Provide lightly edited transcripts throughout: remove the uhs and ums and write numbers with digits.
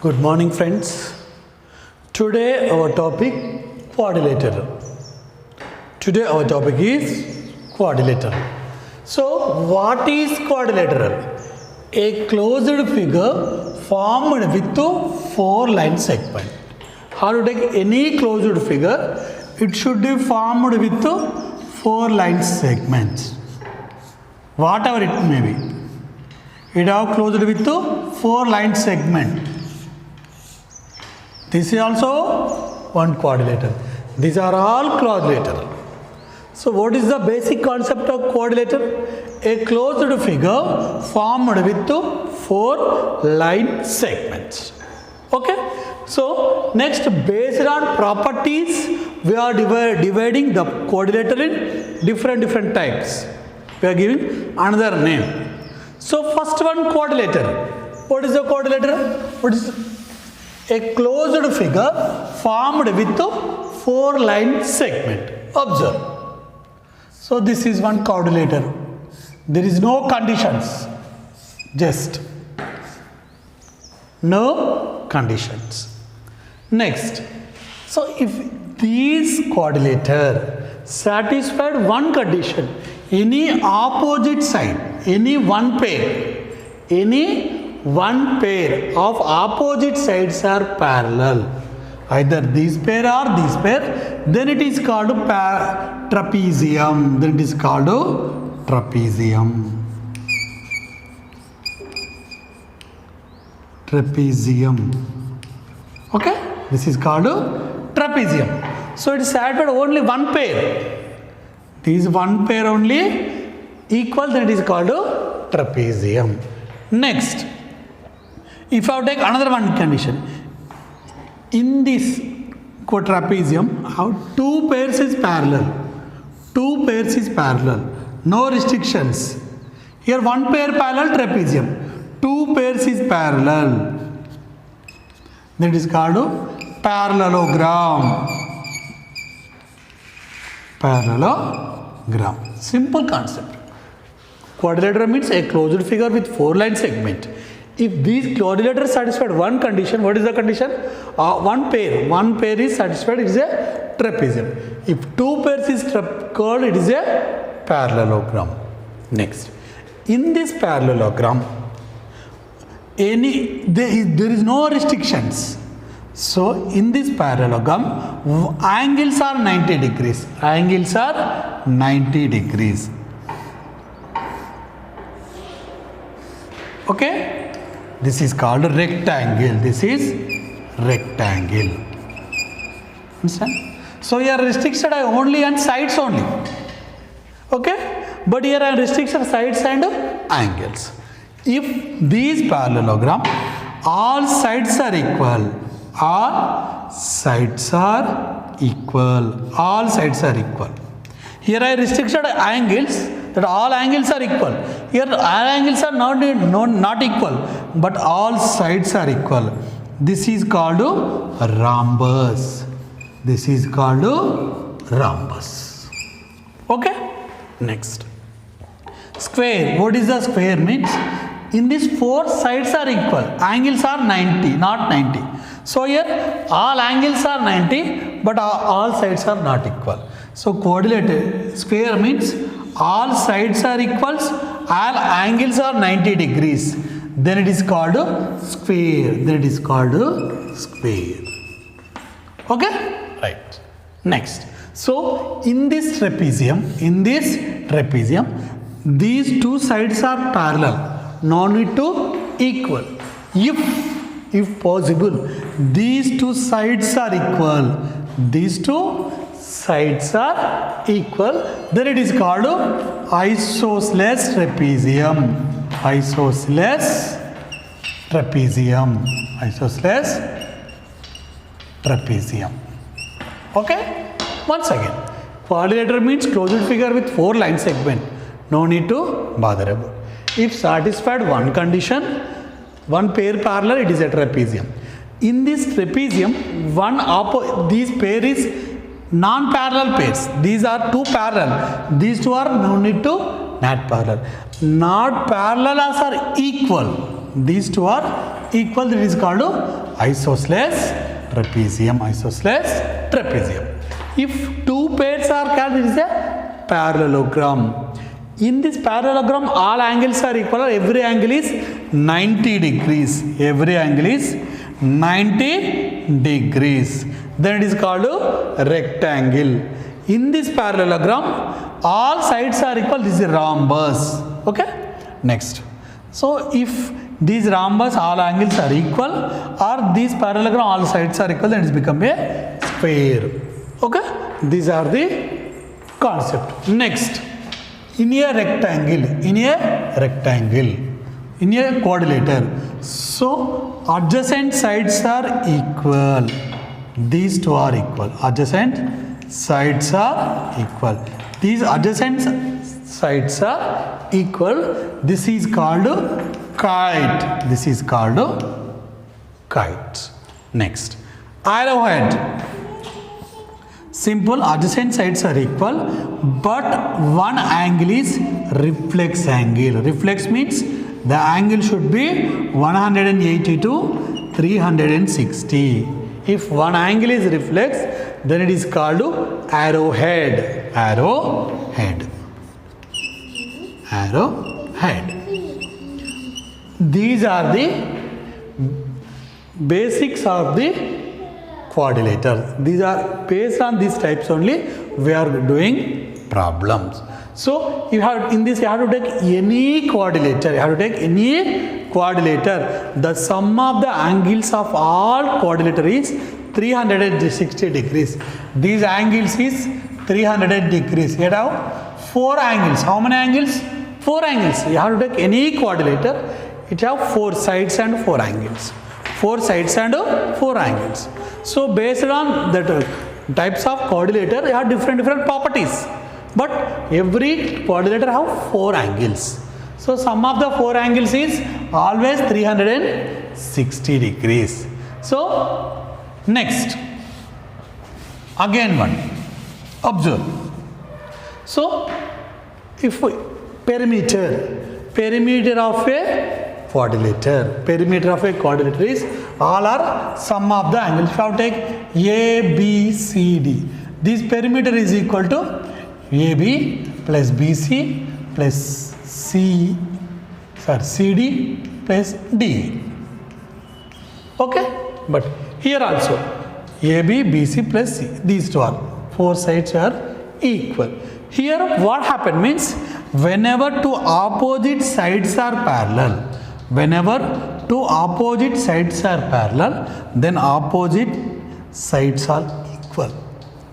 Good morning, friends. Today our topic quadrilateral. Today our topic is quadrilateral. So what is quadrilateral? A closed figure formed with four-line segment. How to take any closed figure? It should be formed with four-line segments. Whatever it may be. It are closed with four-line segment. This is also one quadrilateral. These are all quadrilateral. So what is the basic concept of quadrilateral? A closed figure formed with four-line segments. Okay. So next, based on properties, we are dividing the quadrilateral in different types. We are giving another name. So first one, quadrilateral. What is a quadrilateral? What is a closed figure formed with four-line segment. Observe. So this is one quadrilateral. There is no conditions. Just no conditions. Next. So if these quadrilateral satisfied one condition, any opposite side, any one pair of opposite sides are parallel, either this pair or this pair, then it is called trapezium. Then it is called trapezium. Okay, this is called trapezium. So it is satisfied only one pair. This one pair only equal, then it is called trapezium. Next, if I take another one condition, in this trapezium, how two pairs is parallel. Two pairs is parallel. No restrictions. Here one pair parallel trapezium. Two pairs is parallel. That is called parallelogram. Parallelogram. Simple concept. Quadrilateral means a closed figure with four-line segment. If these quadrilaterals satisfied one condition, what is the condition? One pair is satisfied, it is a trapezium. If two pairs is called, it is a parallelogram. Next, in this parallelogram, there is no restrictions. So in this parallelogram, angles are 90 degrees. Angles are 90 degrees. Okay? This is called a rectangle. This is rectangle. Understand? So here restriction are only on sides only. Okay? But here I restriction sides and angles. If these parallelogram, all sides are equal. All sides are equal. All sides are equal. Here I restricted angles, that all angles are equal. Here all angles are not equal, but all sides are equal. This is called rhombus. This is called rhombus. Okay? Next. Square. What is the square means? In this four sides are equal. Angles are 90, not 90. So here all angles are 90, but all sides are not equal. So quadrilateral square means all sides are equals, all angles are 90 degrees. Then it is called square. Then it is called square. Okay? Right. Next. So in this trapezium, these two sides are parallel. No need to equal. If possible, these two sides are equal. These two sides are equal. Then it is called isosceles trapezium. Isosceles trapezium. Isosceles trapezium. Okay? Once again, quadrilateral means closed figure with four-line segment. No need to bother about. If satisfied one condition, one pair parallel, it is a trapezium. In this trapezium, these pair is non-parallel pairs. These are two parallel. These two are no need to not parallel. Not parallel are equal. These two are equal, that is called isosceles trapezium. Isosceles trapezium. If two pairs are called, it is a parallelogram. In this parallelogram, all angles are equal. Every angle is 90 degrees. Every angle is 90 degrees. Then it is called a rectangle. In this parallelogram, all sides are equal. This is a rhombus. Okay. Next. So if these rhombus, all angles are equal, or this parallelogram, all sides are equal, then it has become a sphere. Okay. These are the concept. Next. In a rectangle, in a quadrilateral, so adjacent sides are equal. These two are equal. Adjacent sides are equal. These adjacent sides are equal. This is called kite. This is called kite. Next, arrowhead. Simple, adjacent sides are equal, but one angle is reflex angle. Reflex means the angle should be 180 to 360. If one angle is reflex, then it is called arrowhead. Arrowhead. Arrowhead. These are the basics of the quadrilateral. These are based on these types only we are doing problems. So you have, in this you have to take any quadrilateral. You have to take any quadrilateral. The sum of the angles of all quadrilateral is 360 degrees. These angles is 300 degrees. You have 4 angles. How many angles? 4 angles. You have to take any quadrilateral. It have 4 sides and 4 angles. 4 sides and 4 angles. So based on the types of quadrilateral, you have different properties. But every quadrilateral have 4 angles. So sum of the 4 angles is always 360 degrees. So next, again one, observe. So if we, perimeter of a quadrilateral is all are sum of the angles. If you have to take A, B, C, D, this perimeter is equal to AB plus BC plus CD plus DE. Okay, but here also AB, BC plus C, these two are 4 sides are equal. Here what happened means, whenever two opposite sides are parallel, then opposite sides are equal.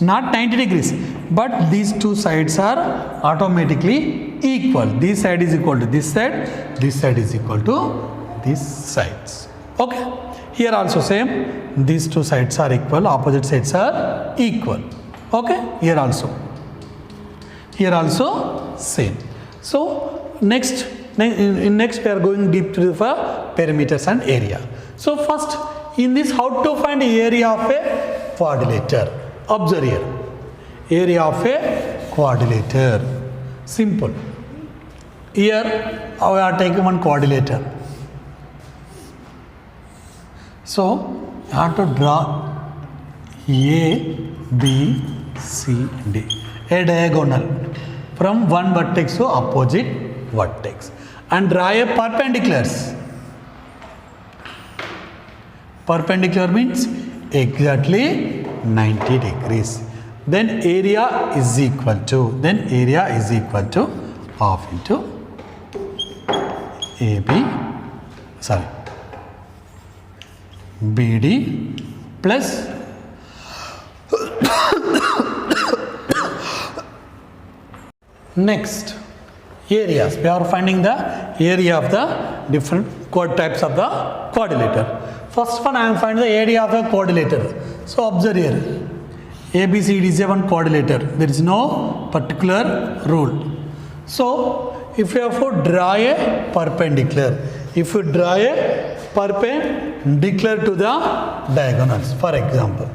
Not 90 degrees, but these two sides are automatically equal. This side is equal to this side is equal to these sides. Okay. Here also same, these two sides are equal, opposite sides are equal. Okay. Here also same. So next we are going deep to the perimeters and area. So first, in this, how to find area of a quadrilateral? Observe here, area of a quadrilateral. Simple. Here we are taking one quadrilateral. So you have to draw A, B, C, D, a diagonal from one vertex to opposite vertex, and draw a perpendiculars. Perpendicular means exactly 90 degrees. Then area is equal to half into BD plus next areas. We are finding the area of the different types of the quadrilateral. First one, I am finding the area of a quadrilateral. So observe here, ABCD is a one quadrilateral. There is no particular rule. So if you have to draw a perpendicular, if you draw a perpendicular to the diagonals, for example,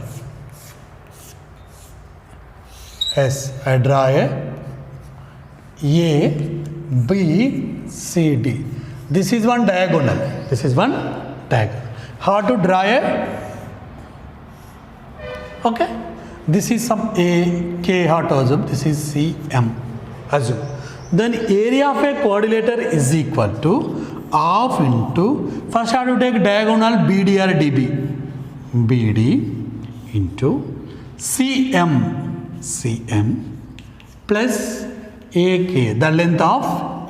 yes, I draw a B, C, D. This is one diagonal. This is one diagonal. How to draw a? Okay, this is some A, K how to assume, this is CM, assume. Then area of a quadrilateral is equal to half into, first I have to take diagonal BD or DB, BD into CM plus AK, the length of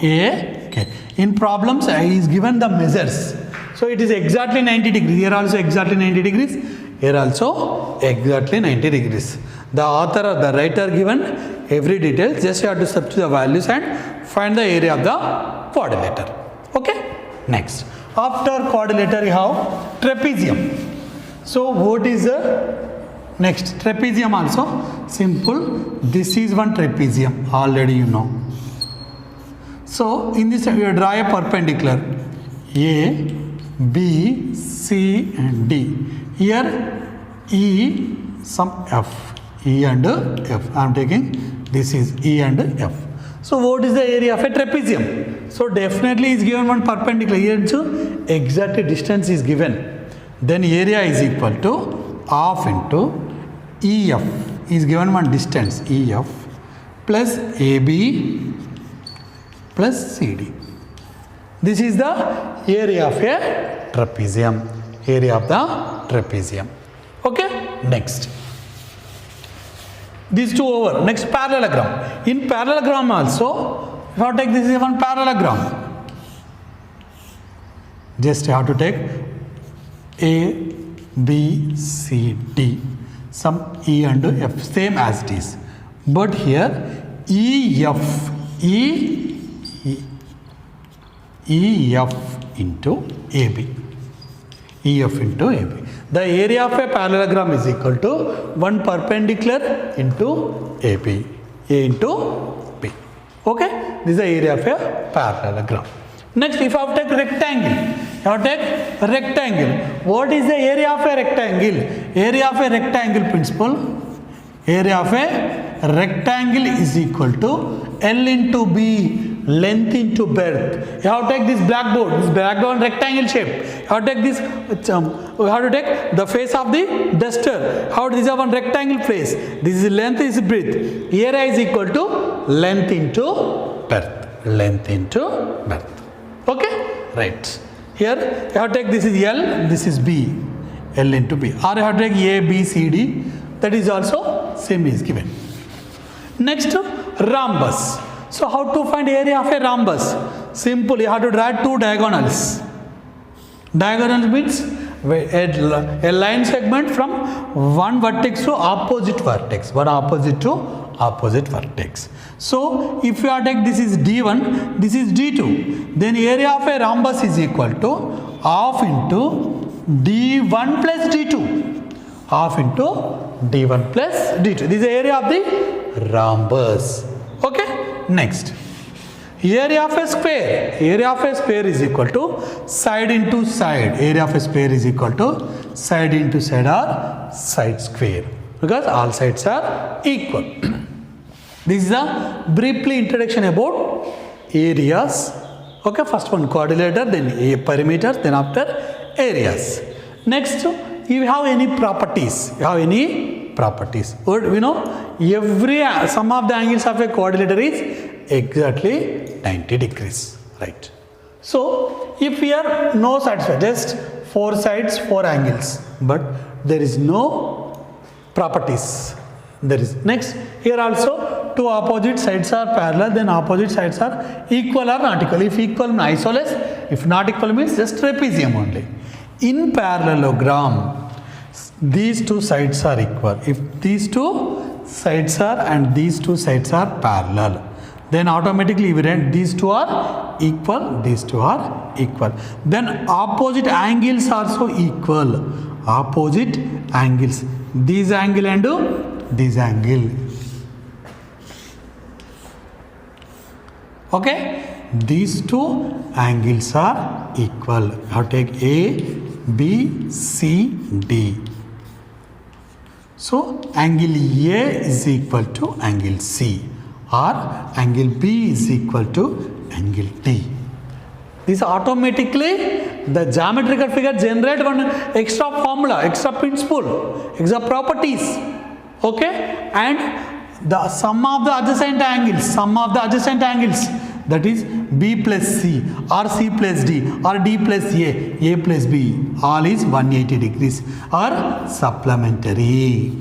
AK. In problems I is given the measures. So it is exactly 90 degrees, here also exactly 90 degrees, here also exactly 90 degrees. The author or the writer given every detail, just you have to substitute the values and find the area of the quadrilateral. Okay, next. After quadrilateral you have trapezium. So what is the next? Trapezium also simple. This is one trapezium, already you know. So in this we draw a perpendicular A, B, C and D. Here E, some F, E and F. I am taking this is E and F. So what is the area of a trapezium? So definitely is given one perpendicular here, so exact distance is given. Then area is equal to half into EF is given one distance EF plus AB plus CD. This is the area of a trapezium. Area of the trapezium. Okay, next. These two over. Next, parallelogram. In parallelogram also, if I take this is one parallelogram. Just you have to take A, B, C, D. Some E and F, same as it is. But here EF into AB. EF into AB. The area of a parallelogram is equal to one perpendicular into AB. A into B. Okay? This is the area of a parallelogram. Next, if I have to take rectangle, you have to take rectangle. What is the area of a rectangle? Area of a rectangle principle. Area of a rectangle is equal to L into B, length into breadth. You have to take this blackboard rectangle shape. You have to take this, you have to take the face of the duster. How this is one rectangle face. This is length, is breadth. Area is equal to length into breadth. Length into breadth. Okay? Right. Here you have to take this is L, this is B. L into B. Or you have to take A, B, C, D. That is also same is given. Next, rhombus. So how to find area of a rhombus? Simple, you have to draw two diagonals. Diagonal means a line segment from one vertex to opposite vertex. One opposite to opposite vertex. So if you are take this is D1, this is D2, then area of a rhombus is equal to half into D1 plus D2. Half into D1 plus D2. This is the area of the rhombus. Okay? Next. Area of a square. Area of a square is equal to side into side. Area of a square is equal to side into side or side square. Because all sides are equal. This is a briefly introduction about areas. Okay, first one quadrilateral, then a perimeter, then after areas. Next, you have any properties. You have any properties. We know every sum of the angles of a quadrilateral is exactly 90 degrees. Right. So, if here no sides, just 4 sides, 4 angles, but there is no properties. There is next here also two opposite sides are parallel, then opposite sides are equal or not equal. If equal means isosceles, if not equal means just trapezium only. In parallelogram, these two sides are equal. If these two sides are and these two sides are parallel, then automatically we write these two are equal, these two are equal. Then opposite angles are also equal. Opposite angles, this angle and this angle. Okay, these two angles are equal. Now take A, B, C, D. So angle A is equal to angle C, or angle B is equal to angle D. This automatically the geometrical figure generate one extra formula, extra principle, extra properties. Okay, and the sum of the adjacent angles, that is B plus C or C plus D or D plus A plus B, all is 180 degrees or supplementary.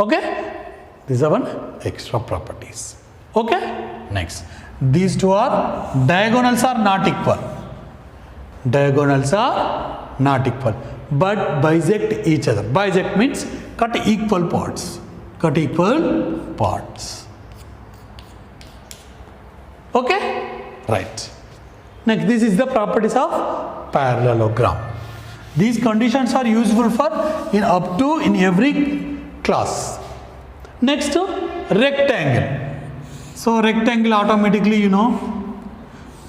Okay, these are one extra properties. Okay, next, these two are diagonals are not equal. Diagonals are not equal, but bisect each other. Bisect means cut equal parts. Cut equal parts. Okay, right. Next, this is the properties of parallelogram. These conditions are useful for in every class. Next, rectangle. So rectangle automatically, you know,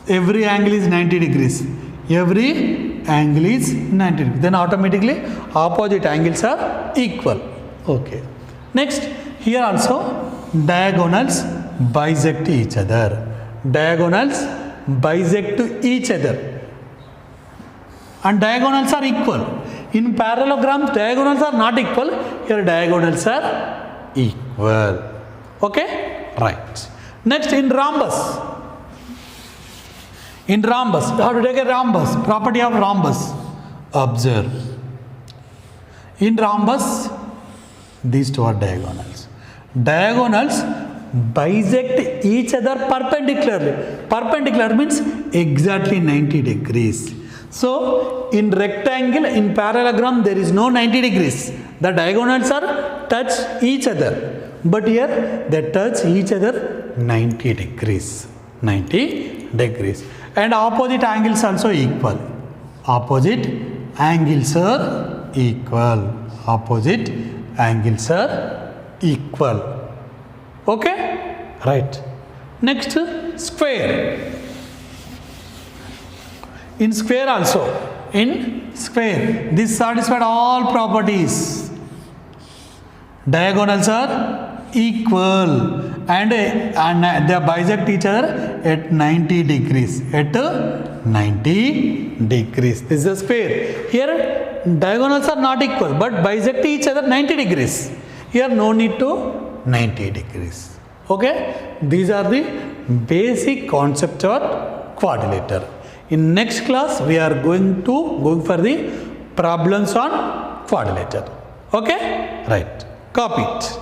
every angle is 90 degrees. Every angle is 90 degrees. Then automatically opposite angles are equal. Okay. Next, here also diagonals bisect each other. Diagonals bisect each other. And diagonals are equal. In parallelograms, diagonals are not equal. Here diagonals are equal. Okay? Right. Next, in rhombus. In rhombus, how to take a rhombus? Property of rhombus. Observe. In rhombus, these two are diagonals. Diagonals bisect each other perpendicularly. Perpendicular means exactly 90 degrees. So, in rectangle, in parallelogram, there is no 90 degrees. The diagonals are touch each other. But here, they touch each other 90 degrees. 90 degrees. And opposite angles also equal. Opposite angles are equal. Opposite angles are equal. Okay? Right. Next, square. In square also. In square, this satisfied all properties. Diagonals are equal and they bisect each other at 90 degrees. At 90 degrees. This is a square. Here diagonals are not equal but bisect each other 90 degrees. Here no need to 90 degrees. Okay? These are the basic concept of quadrilateral. In next class we are going for the problems on quadrilateral. Okay? Right. Copy it.